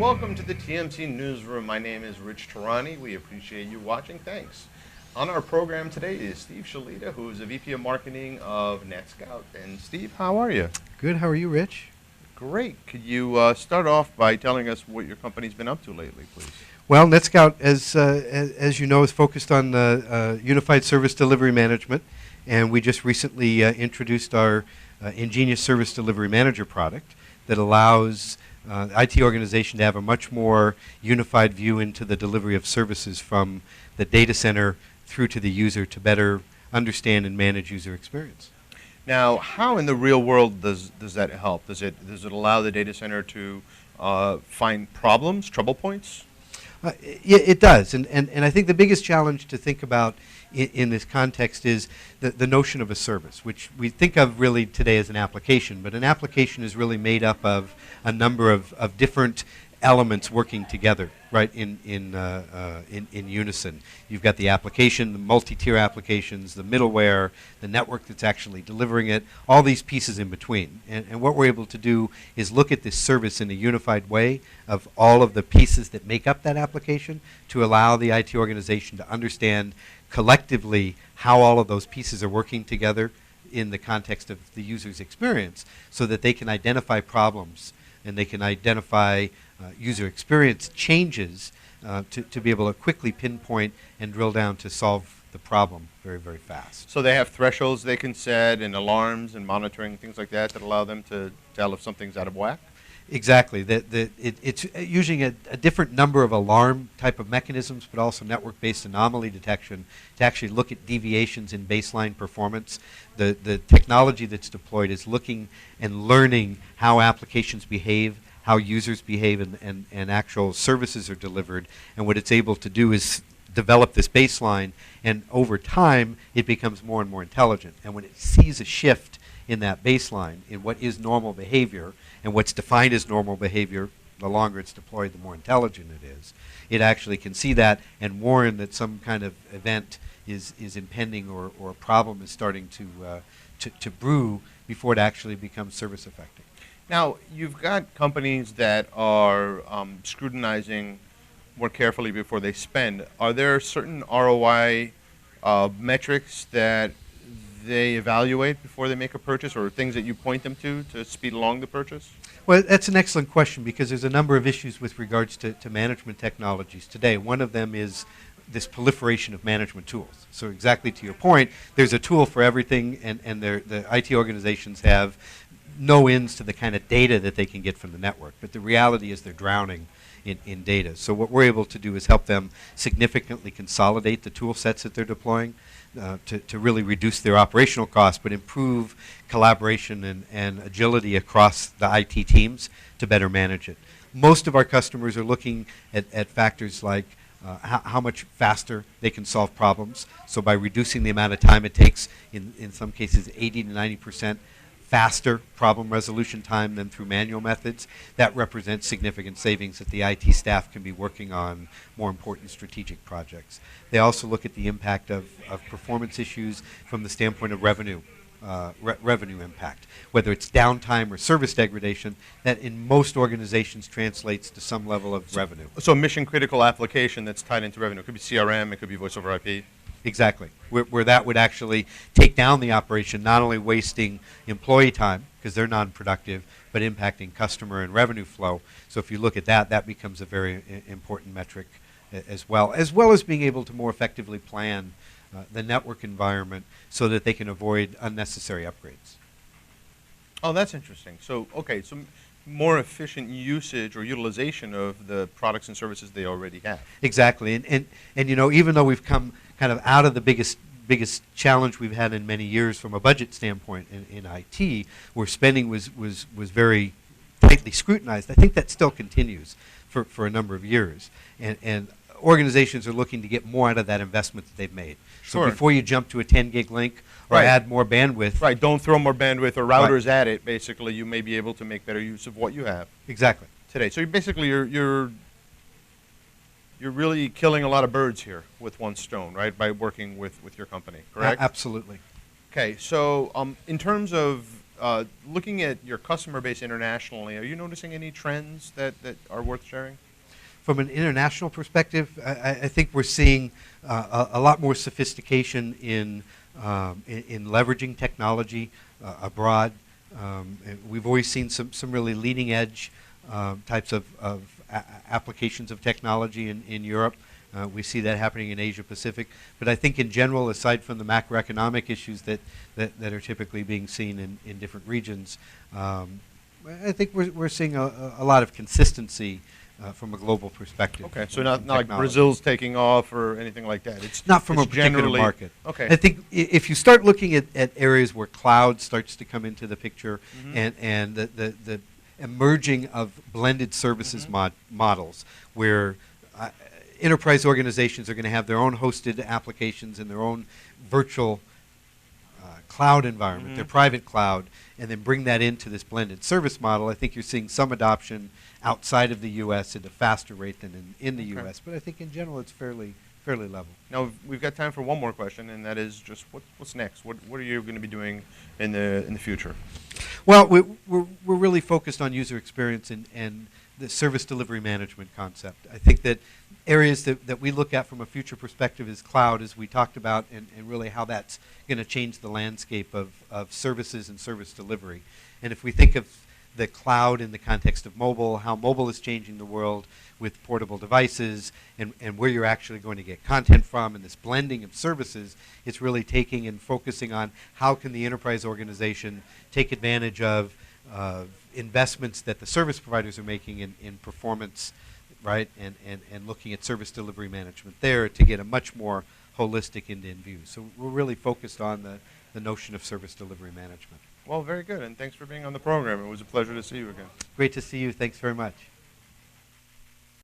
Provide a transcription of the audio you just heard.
welcome to the TMC Newsroom. My name is Rich Tarani. We appreciate you watching. Thanks. On our program today is Steve Shalita, who is the VP of Marketing of NetScout. And Steve, how are you? Good. How are you, Rich? Great. Could you start off by telling us what your company's been up to lately, please? Well, NetScout, as you know, is focused on unified service delivery management, and we just recently introduced our Ingenious Service Delivery Manager product that allows the IT organization to have a much more unified view into the delivery of services from the data center through to the user to better understand and manage user experience. Now, how in the real world does that help? Does it allow the data center to find problems, trouble points? Yeah, it does, and I think the biggest challenge to think about in this context is the notion of a service, which we think of really today as an application, but an application is really made up of a number of different elements working together, right, in unison. You've got the application, the multi-tier applications, the middleware, the network that's actually delivering it, all these pieces in between. And what we're able to do is look at this service in a unified way of all of the pieces that make up that application to allow the IT organization to understand collectively how all of those pieces are working together in the context of the user's experience so that they can identify problems and they can identify user experience changes to be able to quickly pinpoint and drill down to solve the problem very, very fast. So they have thresholds they can set and alarms and monitoring, things like that allow them to tell if something's out of whack? Exactly. It's using a different number of alarm type of mechanisms, but also network-based anomaly detection to actually look at deviations in baseline performance. The technology that's deployed is looking and learning how applications behave, how users behave, and actual services are delivered. And what it's able to do is develop this baseline, and over time, it becomes more and more intelligent. And when it sees a shift in that baseline, in what is normal behavior, and what's defined as normal behavior, the longer it's deployed, the more intelligent it is. It actually can see that and warn that some kind of event is impending or a problem is starting to brew before it actually becomes service affecting. Now, you've got companies that are scrutinizing more carefully before they spend. Are there certain ROI metrics that they evaluate before they make a purchase, or things that you point them to speed along the purchase? Well, that's an excellent question because there's a number of issues with regards to management technologies today. One of them is this proliferation of management tools. So exactly to your point, there's a tool for everything, and the IT organizations have no ends to the kind of data that they can get from the network. But the reality is they're drowning in data. So what we're able to do is help them significantly consolidate the tool sets that they're deploying to really reduce their operational costs, but improve collaboration and agility across the IT teams to better manage it. Most of our customers are looking at factors like how much faster they can solve problems. So by reducing the amount of time it takes, in some cases 80 to 90% faster problem resolution time than through manual methods, that represents significant savings that the IT staff can be working on more important strategic projects. They also look at the impact of performance issues from the standpoint of revenue impact, whether it's downtime or service degradation, that in most organizations translates to some level of revenue. So a mission critical application that's tied into revenue. It could be CRM, it could be voice over IP. Exactly, where that would actually take down the operation, not only wasting employee time, because they're non-productive, but impacting customer and revenue flow. So if you look at that, that becomes a very important metric as well as being able to more effectively plan the network environment so that they can avoid unnecessary upgrades. Oh, that's interesting. So, okay, so more efficient usage or utilization of the products and services they already have. Exactly, and you know, even though we've come kind of out of the biggest challenge we've had in many years from a budget standpoint in IT, where spending was very tightly scrutinized, I think that still continues for a number of years, and organizations are looking to get more out of that investment that they've made. Sure. So before you jump to a 10 gig link or add more bandwidth. Right, don't throw more bandwidth or routers at it. Basically, you may be able to make better use of what you have. Exactly. Today. So basically you're really killing a lot of birds here with one stone, right, by working with your company, correct? Absolutely. Okay, so in terms of looking at your customer base internationally, are you noticing any trends that are worth sharing? From an international perspective, I think we're seeing a lot more sophistication in leveraging technology abroad. And we've always seen some really leading edge types of applications of technology in Europe. We see that happening in Asia Pacific. But I think in general, aside from the macroeconomic issues that are typically being seen in different regions, I think we're seeing a lot of consistency from a global perspective. Okay, so not like Brazil's taking off or anything like that. It's not from it's a particular generally market. Okay. I think if you start looking at areas where cloud starts to come into the picture, and the emerging of blended services models, where enterprise organizations are going to have their own hosted applications and their own virtual cloud environment, their private cloud, and then bring that into this blended service model. I think you're seeing some adoption outside of the U.S. at a faster rate than in the U.S. But I think in general it's fairly level. Now we've got time for one more question, and that is just what's next? What are you going to be doing in the future? Well, we're really focused on user experience and the service delivery management concept. I think that areas that we look at from a future perspective is cloud, as we talked about, and really how that's going to change the landscape of services and service delivery. And if we think of the cloud in the context of mobile, how mobile is changing the world with portable devices, and where you're actually going to get content from, and this blending of services, it's really taking and focusing on how can the enterprise organization take advantage of investments that the service providers are making in performance, right, and looking at service delivery management there to get a much more holistic end-to-end view. So we're really focused on the notion of service delivery management. Well, very good, and thanks for being on the program. It was a pleasure to see you again. Great to see you. Thanks very much.